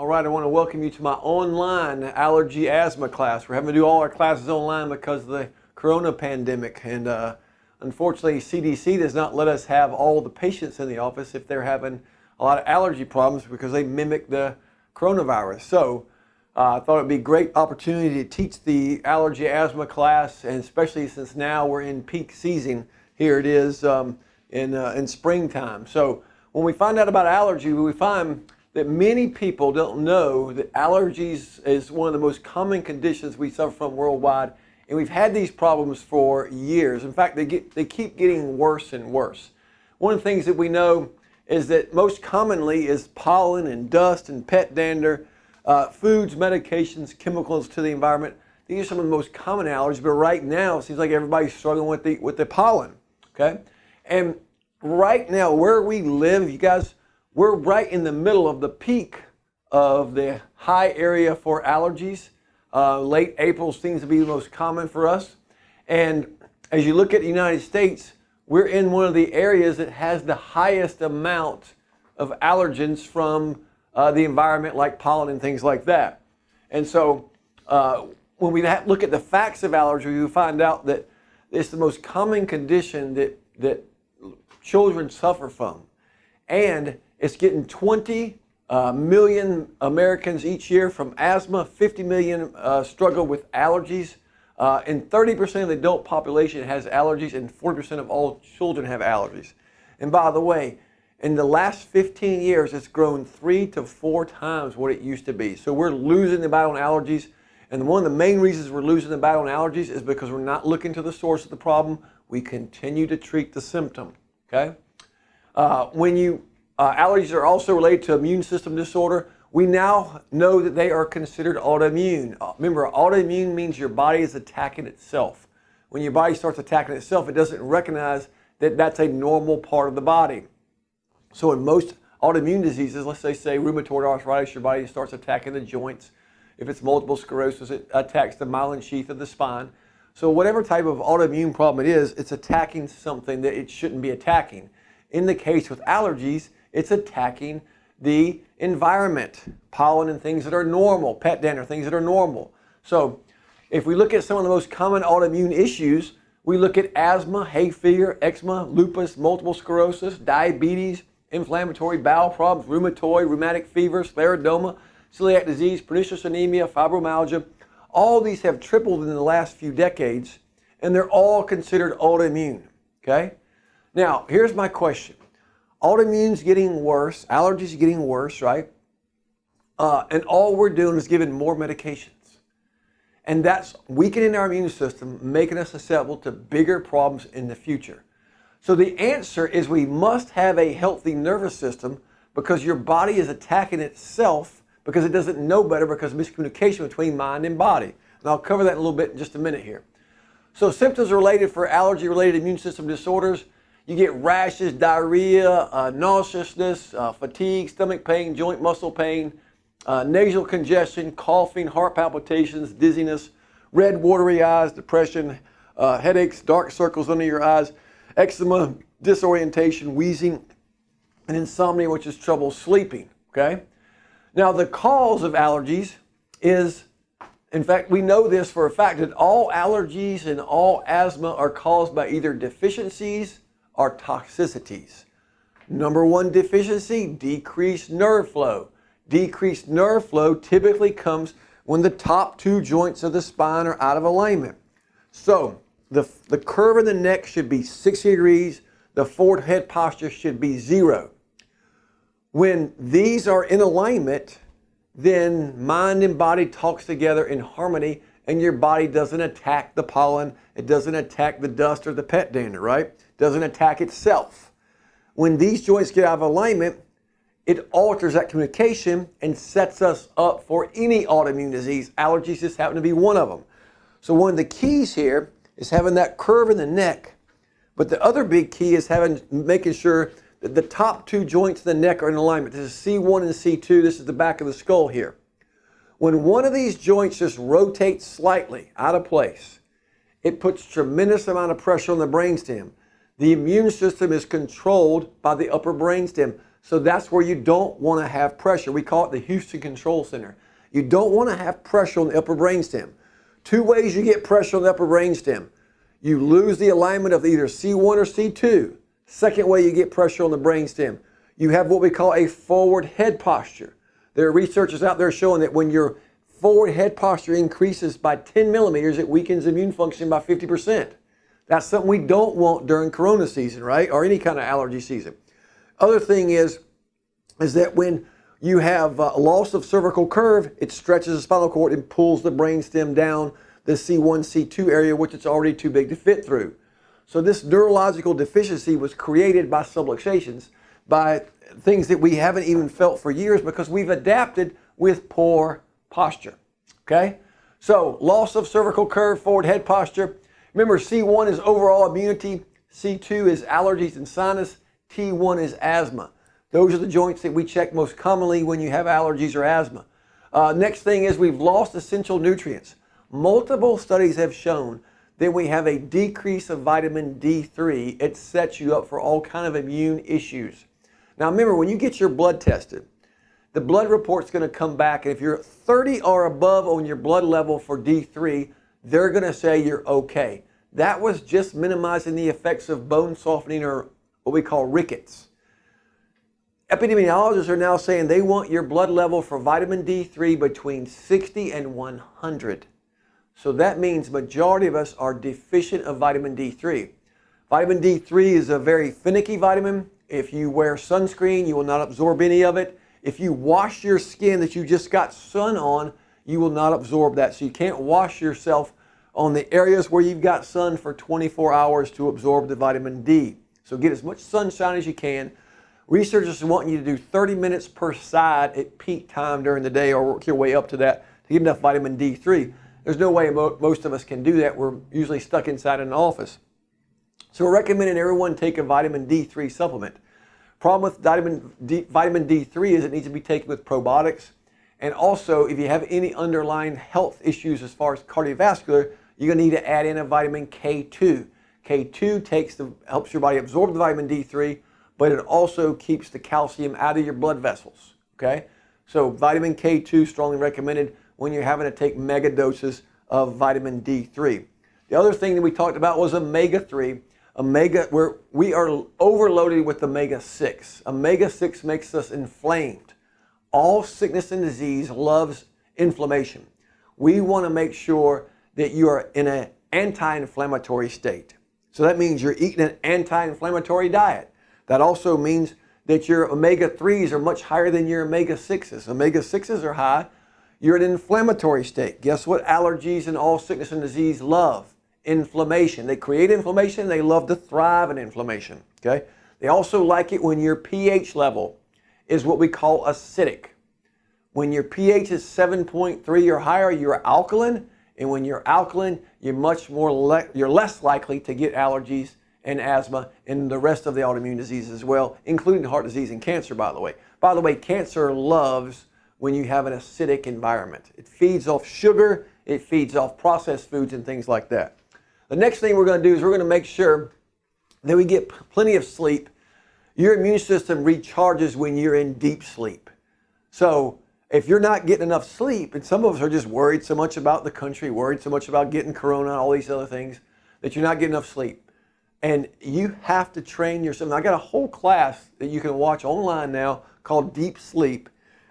All right, I want to welcome you to my online allergy asthma class. We're having to do all our classes online because of the corona pandemic. And unfortunately, CDC does not let us have all the patients in the office if they're having a lot of allergy problems because they mimic the coronavirus. So I thought it'd be a great opportunity to teach the allergy asthma class, and especially since now we're in peak season. Here it is in springtime. So when we find out about allergy, we find that many people don't know that allergies is one of the most common conditions we suffer from worldwide, and we've had these problems for years. In fact, they keep getting worse and worse. One of the things that we know is that most commonly is pollen and dust and pet dander, foods, medications, chemicals to the environment. These are some of the most common allergies, but right now it seems like everybody's struggling with the pollen, okay? And right now, where we live, you guys, we're right in the middle of the peak of the high area for allergies. Late April seems to be the most common for us. And as you look at the United States, we're in one of the areas that has the highest amount of allergens from the environment, like pollen and things like that. And so when we look at the facts of allergy, we find out that it's the most common condition that children suffer from. And it's getting 20 million Americans each year from asthma, 50 million struggle with allergies, and 30% of the adult population has allergies, and 40% of all children have allergies. And by the way, in the last 15 years, it's grown 3 to 4 times what it used to be. So we're losing the battle on allergies, and one of the main reasons we're losing the battle on allergies is because we're not looking to the source of the problem. We continue to treat the symptom, okay? Allergies are also related to immune system disorder. We now know that they are considered autoimmune. Remember, autoimmune means your body is attacking itself. When your body starts attacking itself, it doesn't recognize that that's a normal part of the body. So in most autoimmune diseases, let's say rheumatoid arthritis, your body starts attacking the joints. If it's multiple sclerosis, it attacks the myelin sheath of the spine. So whatever type of autoimmune problem it is, it's attacking something that it shouldn't be attacking. In the case with allergies, it's attacking the environment, pollen and things that are normal, pet dander, things that are normal. So if we look at some of the most common autoimmune issues, we look at asthma, hay fever, eczema, lupus, multiple sclerosis, diabetes, inflammatory bowel problems, rheumatic fever, scleroderma, celiac disease, pernicious anemia, fibromyalgia. All these have tripled in the last few decades, and they're all considered autoimmune, okay? Now, here's my question. Autoimmune's getting worse, allergies are getting worse, right? And all we're doing is giving more medications. And that's weakening our immune system, making us susceptible to bigger problems in the future. So the answer is we must have a healthy nervous system because your body is attacking itself because it doesn't know better because of miscommunication between mind and body. And I'll cover that in a little bit in just a minute here. So symptoms related for allergy-related immune system disorders. You get rashes, diarrhea, nauseousness, fatigue, stomach pain, joint muscle pain, nasal congestion, coughing, heart palpitations, dizziness, red watery eyes, depression, headaches, dark circles under your eyes, eczema, disorientation, wheezing, and insomnia, which is trouble sleeping, okay? Now, the cause of allergies is, in fact, we know this for a fact, that all allergies and all asthma are caused by either deficiencies or toxicities. Number one deficiency, decreased nerve flow. Decreased nerve flow typically comes when the top 2 joints of the spine are out of alignment. So the curve in the neck should be 60 degrees. The forward head posture should be 0. When these are in alignment, then mind and body talks together in harmony, and your body doesn't attack the pollen, it doesn't attack the dust or the pet dander, right? It doesn't attack itself. When these joints get out of alignment, it alters that communication and sets us up for any autoimmune disease. Allergies just happen to be one of them. So one of the keys here is having that curve in the neck, but the other big key is making sure that the top 2 joints of the neck are in alignment. This is C1 and C2. This is the back of the skull here. When one of these joints just rotates slightly out of place, it puts tremendous amount of pressure on the brainstem. The immune system is controlled by the upper brainstem. So that's where you don't want to have pressure. We call it the Houston Control Center. You don't want to have pressure on the upper brainstem. Two ways you get pressure on the upper brainstem. You lose the alignment of either C1 or C2. Second way you get pressure on the brainstem. You have what we call a forward head posture. There are researchers out there showing that when your forward head posture increases by 10 millimeters, it weakens immune function by 50%. That's something we don't want during corona season, right? Or any kind of allergy season. Other thing is that when you have a loss of cervical curve, it stretches the spinal cord and pulls the brainstem down the C1, C2 area, which it's already too big to fit through. So this neurological deficiency was created by subluxations, by things that we haven't even felt for years because we've adapted with poor posture, okay? So loss of cervical curve, forward head posture. Remember, C1 is overall immunity, C2 is allergies and sinus, T1 is asthma. Those are the joints that we check most commonly when you have allergies or asthma. Next thing is we've lost essential nutrients. Multiple studies have shown that we have a decrease of vitamin D3. It sets you up for all kind of immune issues. Now remember, when you get your blood tested, the blood report's going to come back, and if you're 30 or above on your blood level for D3, they're going to say you're okay. That was just minimizing the effects of bone softening, or what we call rickets. Epidemiologists are now saying they want your blood level for vitamin D3 between 60 and 100. So that means majority of us are deficient of vitamin D3. Vitamin D3 is a very finicky vitamin. If you wear sunscreen, you will not absorb any of it. If you wash your skin that you just got sun on, you will not absorb that. So you can't wash yourself on the areas where you've got sun for 24 hours to absorb the vitamin D. So get as much sunshine as you can. Researchers want you to do 30 minutes per side at peak time during the day, or work your way up to that to get enough vitamin D3. There's no way most of us can do that. We're usually stuck inside an office. So we're recommending everyone take a vitamin D3 supplement. Problem with vitamin D3 is it needs to be taken with probiotics. And also, if you have any underlying health issues as far as cardiovascular, you're going to need to add in a vitamin K2. K2 helps your body absorb the vitamin D3, but it also keeps the calcium out of your blood vessels. Okay? So vitamin K2 strongly recommended when you're having to take mega doses of vitamin D3. The other thing that we talked about was omega-3. Where we are overloaded with omega-6. Omega-6 makes us inflamed. All sickness and disease loves inflammation. We want to make sure that you are in an anti-inflammatory state. So that means you're eating an anti-inflammatory diet. That also means that your omega-3s are much higher than your omega-6s. Omega-6s are high. You're in an inflammatory state. Guess what allergies and all sickness and disease love? Inflammation. They create inflammation. They love to thrive in inflammation. Okay? They also like it when your pH level is what we call acidic. When your pH is 7.3 or higher, you're alkaline. And when you're alkaline, you're you're less likely to get allergies and asthma and the rest of the autoimmune diseases as well, including heart disease and cancer, by the way. By the way, cancer loves when you have an acidic environment. It feeds off sugar, it feeds off processed foods and things like that. The next thing we're going to do is we're going to make sure that we get plenty of sleep. Your immune system recharges when you're in deep sleep. So if you're not getting enough sleep, and some of us are just worried so much about the country, worried so much about getting corona, all these other things, that you're not getting enough sleep. And you have to train yourself. I got a whole class that you can watch online now called Deep Sleep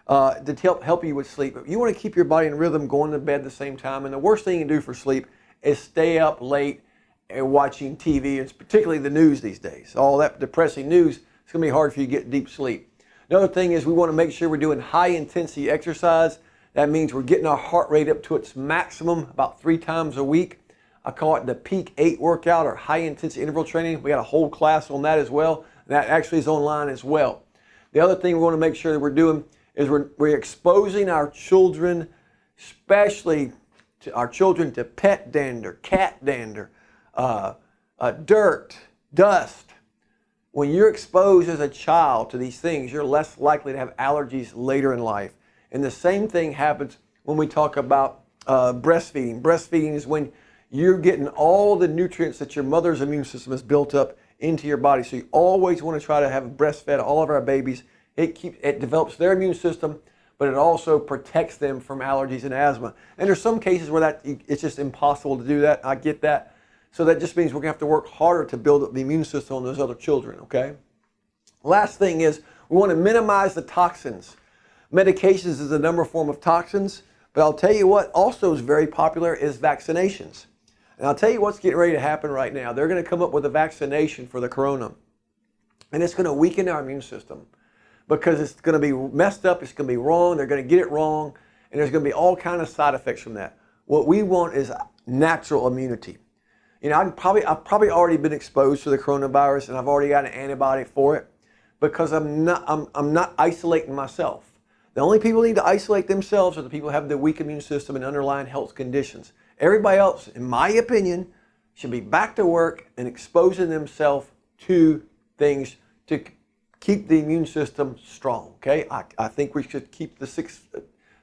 to help you with sleep. You want to keep your body in rhythm, going to bed at the same time. And the worst thing you can do for sleep is stay up late and watching TV, and particularly the news these days. All that depressing news, it's going to be hard for you to get deep sleep. Another thing is we want to make sure we're doing high intensity exercise. That means we're getting our heart rate up to its maximum about 3 times a week. I call it the Peak 8 workout, or high intensity interval training. We got a whole class on that as well. That actually is online as well. The other thing we want to make sure that we're doing is we're exposing our children, especially our children, to pet dander, cat dander, dirt, dust. When you're exposed as a child to these things, you're less likely to have allergies later in life. And the same thing happens when we talk about breastfeeding. Breastfeeding is when you're getting all the nutrients that your mother's immune system has built up into your body. So you always want to try to have breastfed all of our babies It develops their immune system, but it also protects them from allergies and asthma. And there's some cases where it's just impossible to do that. I get that. So that just means we're going to have to work harder to build up the immune system on those other children, okay? Last thing is we want to minimize the toxins. Medications is another form of toxins, but I'll tell you what also is very popular is vaccinations. And I'll tell you what's getting ready to happen right now. They're going to come up with a vaccination for the corona. And it's going to weaken our immune system because it's going to be messed up, it's going to be wrong, they're going to get it wrong, and there's going to be all kinds of side effects from that. What we want is natural immunity. You know, I've probably already been exposed to the coronavirus, and I've already got an antibody for it because I'm not isolating myself. The only people who need to isolate themselves are the people who have the weak immune system and underlying health conditions. Everybody else, in my opinion, should be back to work and exposing themselves to things to keep the immune system strong, okay? I think we should keep the 6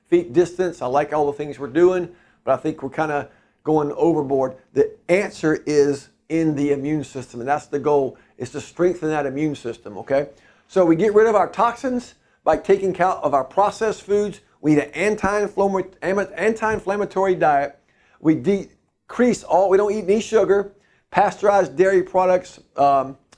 feet distance. I like all the things we're doing, but I think we're kind of going overboard. The answer is in the immune system, and that's the goal, is to strengthen that immune system, okay? So we get rid of our toxins by taking account of our processed foods. We eat an anti-inflammatory diet. We decrease we don't eat any sugar, pasteurized dairy products,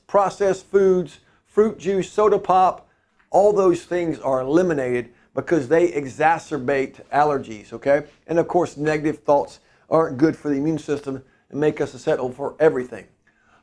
processed foods, fruit juice, soda pop. All those things are eliminated because they exacerbate allergies, okay? And of course, negative thoughts aren't good for the immune system and make us susceptible for everything.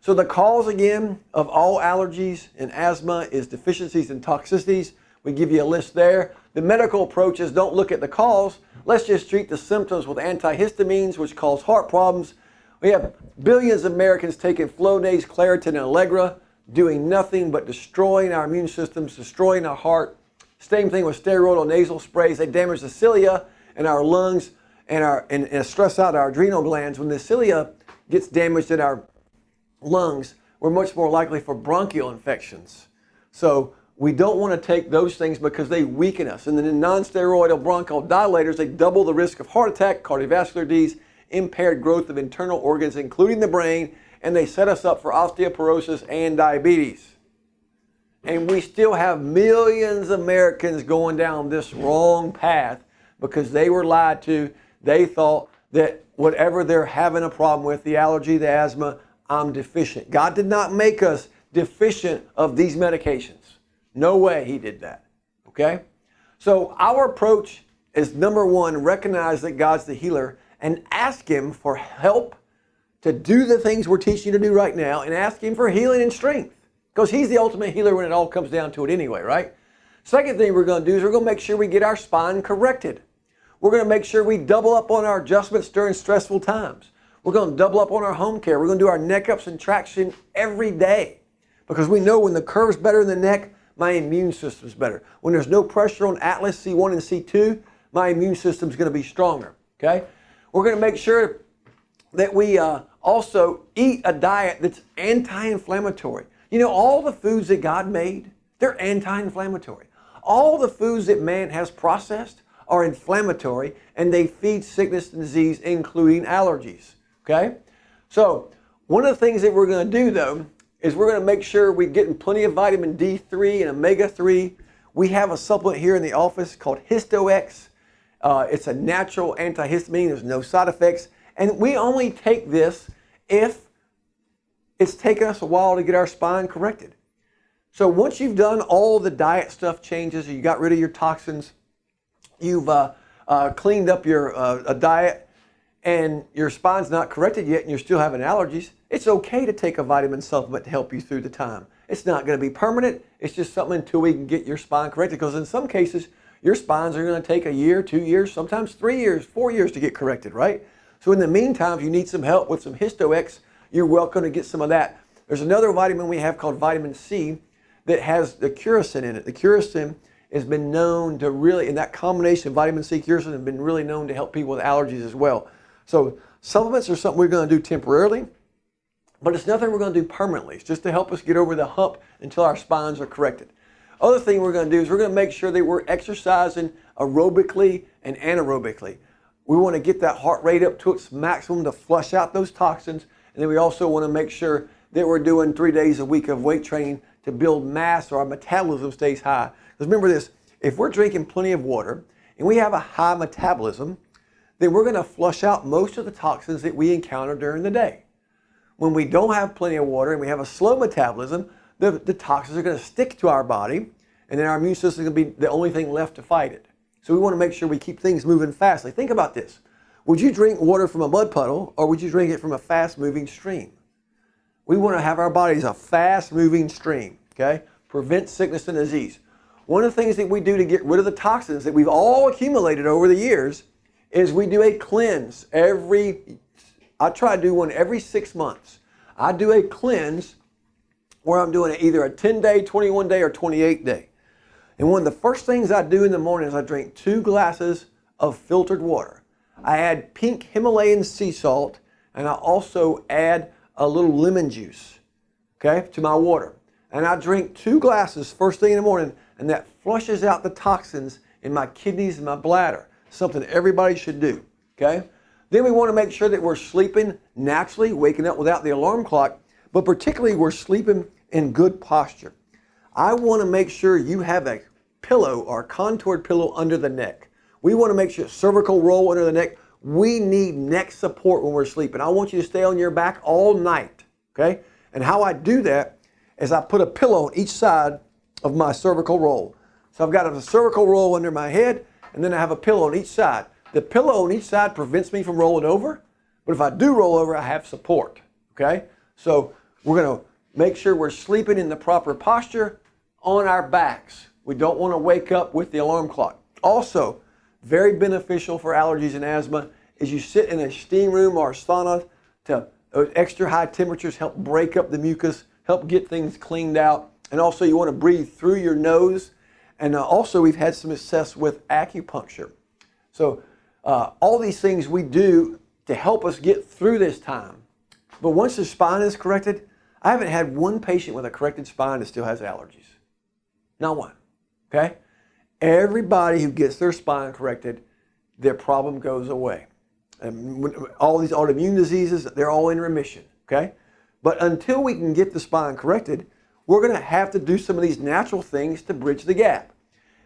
So the cause again of all allergies and asthma is deficiencies and toxicities. We give you a list there. The medical approach is don't look at the cause. Let's just treat the symptoms with antihistamines, which cause heart problems. We have billions of Americans taking Flonase, Claritin, and Allegra, doing nothing but destroying our immune systems, destroying our heart. Same thing with steroidal nasal sprays. They damage the cilia and our lungs and stress out our adrenal glands. When the cilia gets damaged in our lungs, we're much more likely for bronchial infections. So we don't want to take those things because they weaken us. And then in non-steroidal bronchodilators, they double the risk of heart attack, cardiovascular disease, impaired growth of internal organs, including the brain, and they set us up for osteoporosis and diabetes. And we still have millions of Americans going down this wrong path because they were lied to. They thought that whatever they're having a problem with, the allergy, the asthma, I'm deficient. God did not make us deficient of these medications. No way He did that, okay? So our approach is, number one, recognize that God's the healer and ask Him for help to do the things we're teaching you to do right now, and ask Him for healing and strength because He's the ultimate healer when it all comes down to it anyway, right? Second thing we're going to do is we're going to make sure we get our spine corrected. We're going to make sure we double up on our adjustments during stressful times. We're going to double up on our home care. We're going to do our neck ups and traction every day because we know when the curve's better in the neck, my immune system's better. When there's no pressure on Atlas C1 and C2, my immune system's going to be stronger, okay? We're going to make sure that we also eat a diet that's anti-inflammatory. You know, all the foods that God made, they're anti-inflammatory. All the foods that man has processed are inflammatory, and they feed sickness and disease, including allergies, okay? So one of the things that we're going to do, though, is we're going to make sure we're getting plenty of vitamin D3 and omega-3. We have a supplement here in the office called HistoX. It's a natural antihistamine. There's no side effects. And we only take this if it's taken us a while to get our spine corrected. So once you've done all the diet stuff changes, you got rid of your toxins, you've cleaned up your diet, and your spine's not corrected yet and you're still having allergies, it's okay to take a vitamin supplement to help you through the time. It's not going to be permanent. It's just something until we can get your spine corrected, because in some cases, your spines are going to take a year, 2 years, sometimes 3 years, 4 years to get corrected, right? So in the meantime, if you need some help with some HistoX, you're welcome to get some of that. There's another vitamin we have called vitamin C that has the curacin in it. The curacin has been known to really, and that combination of vitamin C, curacin, has been really known to help people with allergies as well. So supplements are something we're going to do temporarily, but it's nothing we're going to do permanently. It's just to help us get over the hump until our spines are corrected. Other thing we're going to do is we're going to make sure that we're exercising aerobically and anaerobically. We want to get that heart rate up to its maximum to flush out those toxins. And then we also want to make sure that we're doing 3 days a week of weight training to build mass so our metabolism stays high. Because remember this, if we're drinking plenty of water and we have a high metabolism, then we're going to flush out most of the toxins that we encounter during the day. When we don't have plenty of water and we have a slow metabolism, the toxins are going to stick to our body, and then our immune system is going to be the only thing left to fight it. So we want to make sure we keep things moving fastly. Think about this. Would you drink water from a mud puddle, or would you drink it from a fast-moving stream? We want to have our bodies a fast-moving stream, okay? Prevent sickness and disease. One of the things that we do to get rid of the toxins that we've all accumulated over the years is we do a cleanse I try to do one every 6 months. I do a cleanse where I'm doing either a 10-day, 21-day, or 28-day. And one of the first things I do in the morning is I drink 2 glasses of filtered water. I add pink Himalayan sea salt, and I also add a little lemon juice, okay, to my water. And I drink 2 glasses first thing in the morning, and that flushes out the toxins in my kidneys and my bladder. Something everybody should do, okay? Then we want to make sure that we're sleeping naturally, waking up without the alarm clock, but particularly we're sleeping in good posture. I want to make sure you have a pillow or a contoured pillow under the neck. We want to make sure cervical roll under the neck. We need neck support when we're sleeping. I want you to stay on your back all night, okay? And how I do that is I put a pillow on each side of my cervical roll. So I've got a cervical roll under my head, and then I have a pillow on each side. The pillow on each side prevents me from rolling over, but if I do roll over, I have support, okay? So we're going to make sure we're sleeping in the proper posture on our backs. We don't want to wake up with the alarm clock. Also, very beneficial for allergies and asthma is you sit in a steam room or a sauna to extra high temperatures help break up the mucus, help get things cleaned out. And also you want to breathe through your nose. And also we've had some success with acupuncture. So all these things we do to help us get through this time. But once the spine is corrected, I haven't had one patient with a corrected spine that still has allergies. Not one, okay? Everybody who gets their spine corrected, their problem goes away. And all these autoimmune diseases, they're all in remission, okay? But until we can get the spine corrected, we're going to have to do some of these natural things to bridge the gap.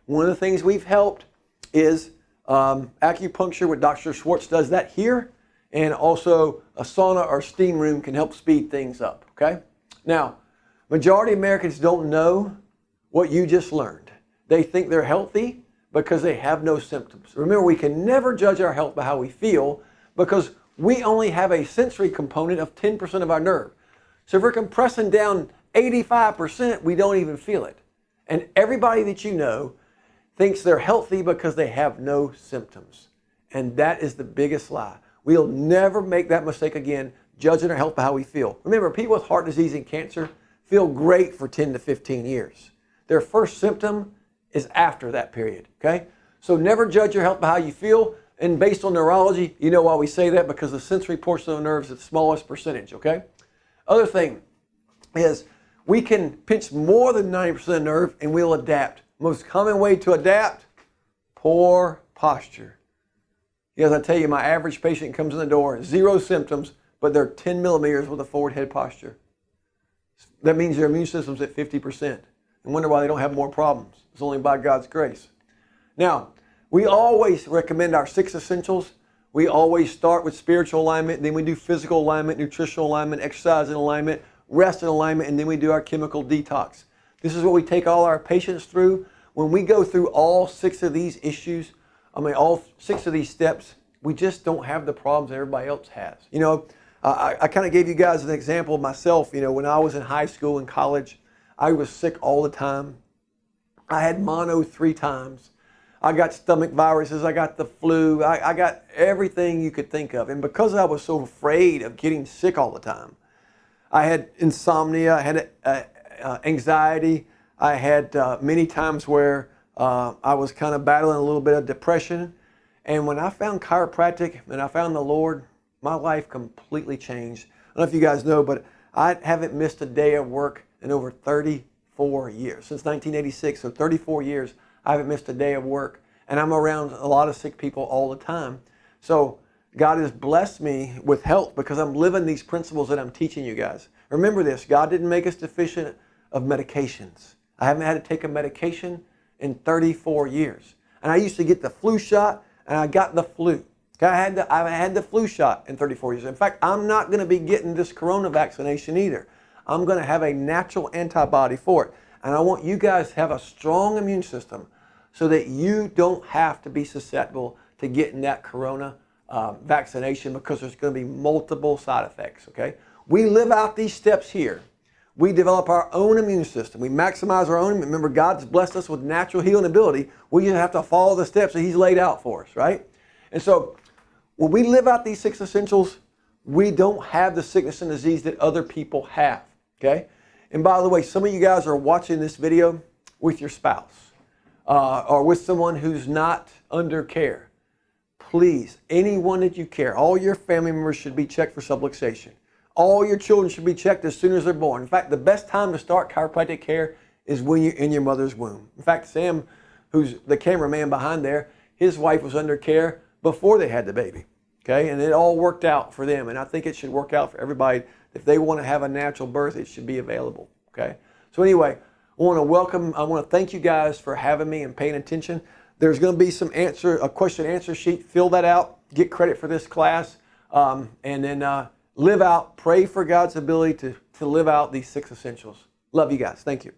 One of the things we've helped is acupuncture, what Dr. Schwartz does that here, and also a sauna or steam room can help speed things up, okay? Now, majority of Americans don't know what you just learned. They think they're healthy because they have no symptoms. Remember, we can never judge our health by how we feel because we only have a sensory component of 10% of our nerve. So if we're compressing down 85%, we don't even feel it. And everybody that you know thinks they're healthy because they have no symptoms. And that is the biggest lie. We'll never make that mistake again, judging our health by how we feel. Remember, people with heart disease and cancer feel great for 10 to 15 years. Their first symptom is after that period, okay? So never judge your health by how you feel. And based on neurology, you know why we say that, because the sensory portion of the nerve is the smallest percentage, okay? Other thing is we can pinch more than 90% of nerve and we'll adapt. Most common way to adapt, poor posture. As I tell you, my average patient comes in the door, 0 symptoms, but they're 10 millimeters with a forward head posture. That means their immune system's at 50%. And wonder why they don't have more problems. It's only by God's grace. Now, we always recommend our 6 essentials. We always start with spiritual alignment, then we do physical alignment, nutritional alignment, exercise and alignment, rest and alignment, and then we do our chemical detox. This is what we take all our patients through. When we go through all 6 of these issues, all 6 of these steps, we just don't have the problems everybody else has. You know, I kind of gave you guys an example of myself. You know, when I was in high school and college, I was sick all the time. I had mono 3 times. I got stomach viruses. I got the flu. I got everything you could think of. And because I was so afraid of getting sick all the time, I had insomnia. I had anxiety. I had many times where I was kind of battling a little bit of depression. And when I found chiropractic and I found the Lord, my life completely changed. I don't know if you guys know, but I haven't missed a day of work in over 34 years. Since 1986, so 34 years, I haven't missed a day of work. And I'm around a lot of sick people all the time. So God has blessed me with health because I'm living these principles that I'm teaching you guys. Remember this, God didn't make us deficient of medications. I haven't had to take a medication in 34 years. And I used to get the flu shot, and I got the flu. Okay, I had the flu shot in 34 years. In fact, I'm not going to be getting this corona vaccination either. I'm going to have a natural antibody for it. And I want you guys to have a strong immune system so that you don't have to be susceptible to getting that corona vaccination, because there's going to be multiple side effects, okay? We live out these steps here. We develop our own immune system. We maximize our own. Remember, God's blessed us with natural healing ability. We just have to follow the steps that He's laid out for us, right? And so when we live out these 6 essentials, we don't have the sickness and disease that other people have, okay? And by the way, some of you guys are watching this video with your spouse or with someone who's not under care. Please, anyone that you care, all your family members should be checked for subluxation. All your children should be checked as soon as they're born. In fact, the best time to start chiropractic care is when you're in your mother's womb. In fact, Sam, who's the cameraman behind there, his wife was under care before they had the baby. Okay, and it all worked out for them. And I think it should work out for everybody. If they want to have a natural birth, it should be available. Okay, so anyway, I want to thank you guys for having me and paying attention. There's going to be a question and answer sheet. Fill that out. Get credit for this class, and then live out. Pray for God's ability to live out these 6 essentials. Love you guys. Thank you.